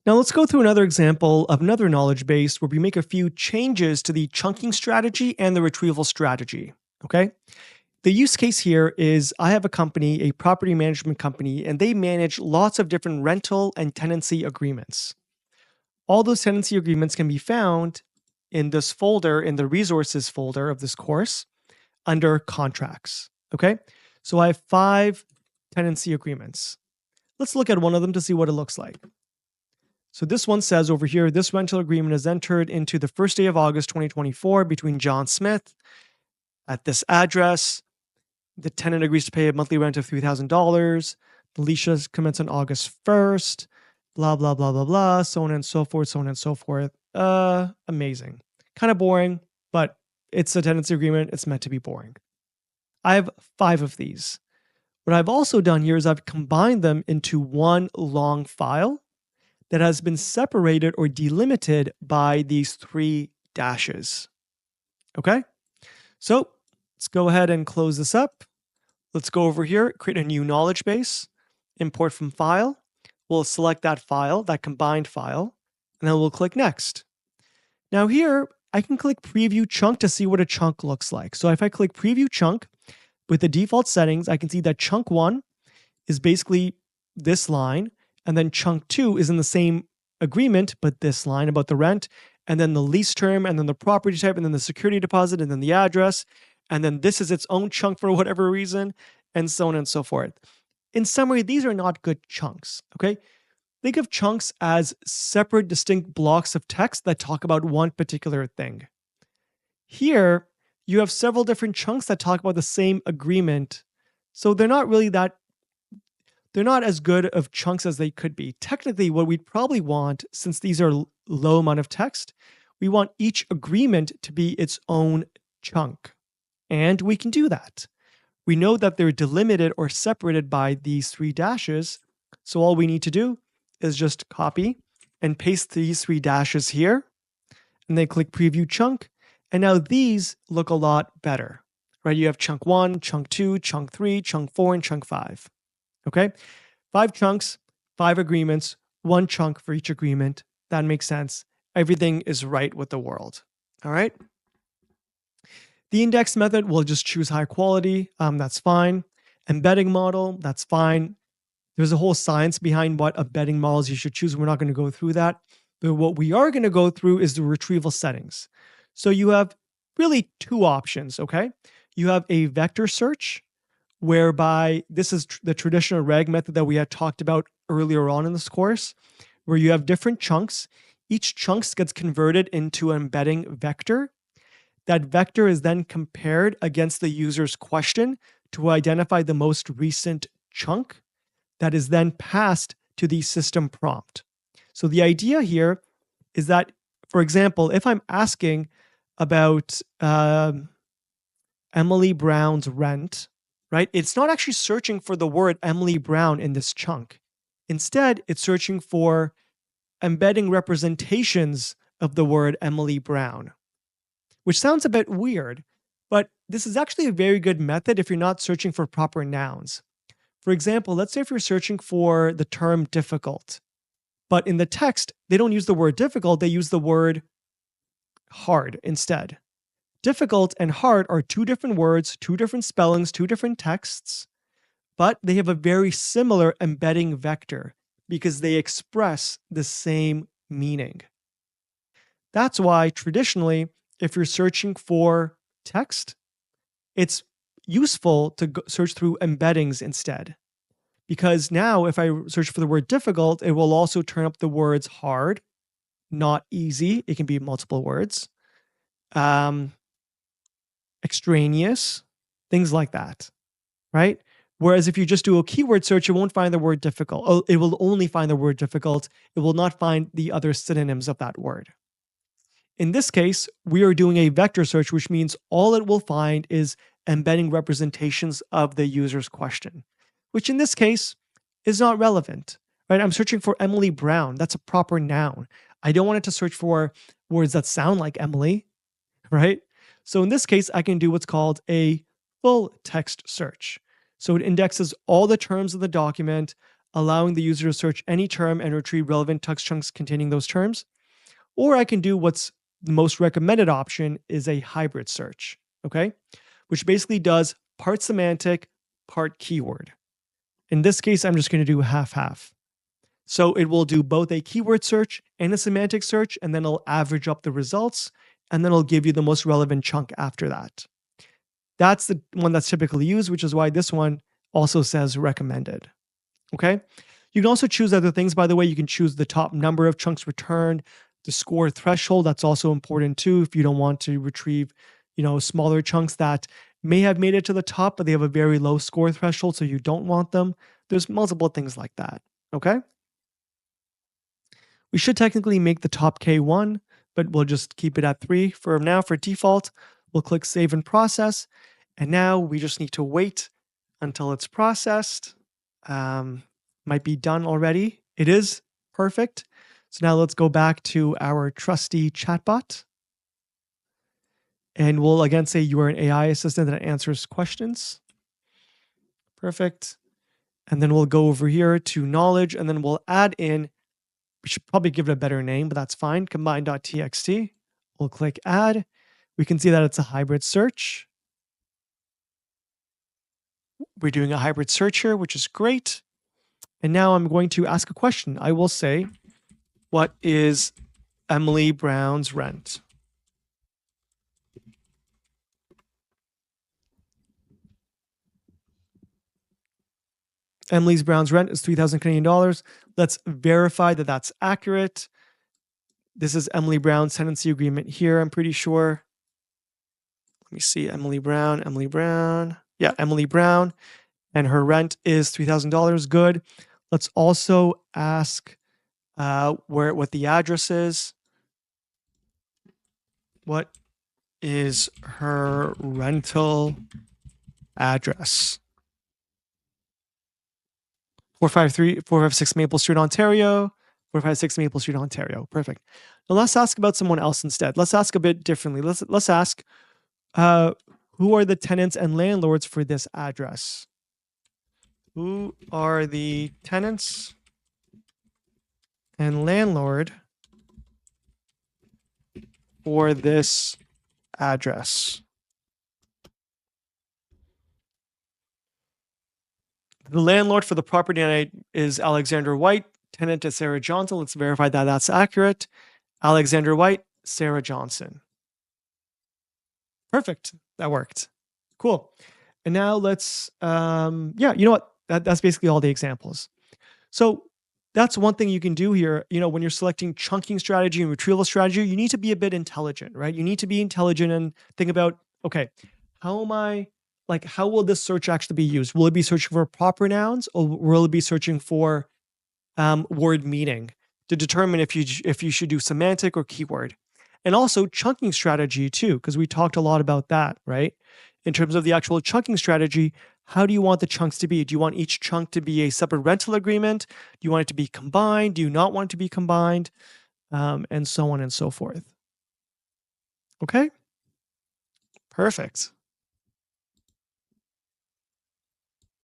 Now let's go through another example of another knowledge base where we make a few changes to the chunking strategy and the retrieval strategy, okay? The use case here is I have a company, a property management company, and they manage lots of different rental and tenancy agreements. All those tenancy agreements can be found in this folder, in the resources folder of this course, under contracts, okay? So I have 5 tenancy agreements. Let's look at one of them to see what it looks like. So this one says over here, this rental agreement is entered into the first day of August 2024 between John Smith at this address. The tenant agrees to pay a monthly rent of $3,000. The lease shall commence on August 1st. Blah, blah, blah, blah, blah, so on and so forth, so on and so forth. Amazing. Kind of boring, but it's a tenancy agreement. It's meant to be boring. I have 5 of these. What I've also done here is I've combined them into one long file that has been separated or delimited by these 3 dashes. Okay? So let's go ahead and close this up. Let's go over here, create a new knowledge base, import from file. We'll select that file, that combined file, and then we'll click next. Now here, I can click preview chunk to see what a chunk looks like. So if I click preview chunk with the default settings, I can see that chunk 1 is basically this line, and then chunk 2 is in the same agreement, but this line about the rent, and then the lease term, and then the property type, and then the security deposit, and then the address, and then this is its own chunk for whatever reason, and so on and so forth. In summary, these are not good chunks, okay? Think of chunks as separate, distinct blocks of text that talk about one particular thing. Here, you have several different chunks that talk about the same agreement, so they're not as good of chunks as they could be. Technically, what we'd probably want, since these are low amount of text, we want each agreement to be its own chunk. And we can do that. We know that they're delimited or separated by these 3 dashes. So all we need to do is just copy and paste these 3 dashes here, and then click preview chunk. And now these look a lot better, right? You have chunk 1, chunk 2, chunk 3, chunk 4, and chunk 5. Okay, 5 chunks, 5 agreements, 1 chunk for each agreement. That makes sense. Everything is right with the world. All right. The index method, we'll just choose high quality. That's fine. Embedding model, that's fine. There's a whole science behind what embedding models you should choose. We're not going to go through that. But what we are going to go through is the retrieval settings. So you have really 2 options, okay? You have a vector search, whereby this is the traditional reg method that we had talked about earlier on in this course, where you have different chunks. Each chunk gets converted into an embedding vector. That vector is then compared against the user's question to identify the most recent chunk that is then passed to the system prompt. So the idea here is that, for example, if I'm asking about Emily Brown's rent, right? It's not actually searching for the word Emily Brown in this chunk. Instead, it's searching for embedding representations of the word Emily Brown, which sounds a bit weird, but this is actually a very good method if you're not searching for proper nouns. For example, let's say if you're searching for the term difficult, but in the text, they don't use the word difficult, they use the word hard instead. Difficult and hard are 2 different words, 2 different spellings, 2 different texts, but they have a very similar embedding vector because they express the same meaning. That's why traditionally, if you're searching for text, it's useful to search through embeddings instead. Because now if I search for the word difficult, it will also turn up the words hard, not easy. It can be multiple words. Extraneous, things like that, right? Whereas if you just do a keyword search, it won't find the word difficult. Oh, it will only find the word difficult. It will not find the other synonyms of that word. In this case, we are doing a vector search, which means all it will find is embedding representations of the user's question, which in this case is not relevant, right? I'm searching for Emily Brown. That's a proper noun. I don't want it to search for words that sound like Emily, right? So in this case, I can do what's called a full text search. So it indexes all the terms of the document. allowing the user to search any term and retrieve relevant text chunks containing those terms. Or I can do what's the most recommended option is a hybrid search, okay? Which basically does part semantic, part keyword. In this case, I'm just going to do half-half. So it will do both a keyword search and a semantic search, and then it'll average up the results, and then it'll give you the most relevant chunk after that. That's the one that's typically used, which is why this one also says recommended. Okay. You can also choose other things, by the way. You can choose the top number of chunks returned, the score threshold. That's also important too. If you don't want to retrieve, smaller chunks that may have made it to the top, but they have a very low score threshold, so you don't want them. There's multiple things like that. Okay. We should technically make the top K1, but we'll just keep it at 3 for now for default. We'll click save and process. And now we just need to wait until it's processed. Might be done already. It is perfect. So now let's go back to our trusty chatbot. And we'll again say you are an AI assistant that answers questions. Perfect. And then we'll go over here to knowledge, and then we'll add in, we should probably give it a better name, but that's fine, combine.txt. We'll click add. We can see that it's a hybrid search. We're doing a hybrid search here, which is great. And now I'm going to ask a question. I will say, what is Emily Brown's rent? Emily Brown's rent is 3,000 Canadian dollars. Let's verify that that's accurate. This is Emily Brown's tenancy agreement here, I'm pretty sure. Let me see, Emily Brown. Yeah, Emily Brown. And her rent is $3,000. Good. Let's also ask what the address is. What is her rental address? 456 Maple Street, Ontario. 456 Maple Street, Ontario. Perfect. Now let's ask about someone else instead. Let's ask a bit differently. Let's ask who are the tenants and landlords for this address? Who are the tenants and landlord for this address? The landlord for the property is Alexander White. Tenant is Sarah Johnson. Let's verify that that's accurate. Alexander White, Sarah Johnson. Perfect. That worked. Cool. And now let's, you know what? That's basically all the examples. So that's one thing you can do here. When you're selecting chunking strategy and retrieval strategy, you need to be a bit intelligent, right? You need to be intelligent and think about, okay, how will this search actually be used? Will it be searching for proper nouns, or will it be searching for word meaning to determine if you should do semantic or keyword? And also chunking strategy too, because we talked a lot about that, right? In terms of the actual chunking strategy, how do you want the chunks to be? Do you want each chunk to be a separate rental agreement? Do you want it to be combined? Do you not want it to be combined? And so on and so forth. Okay? Perfect.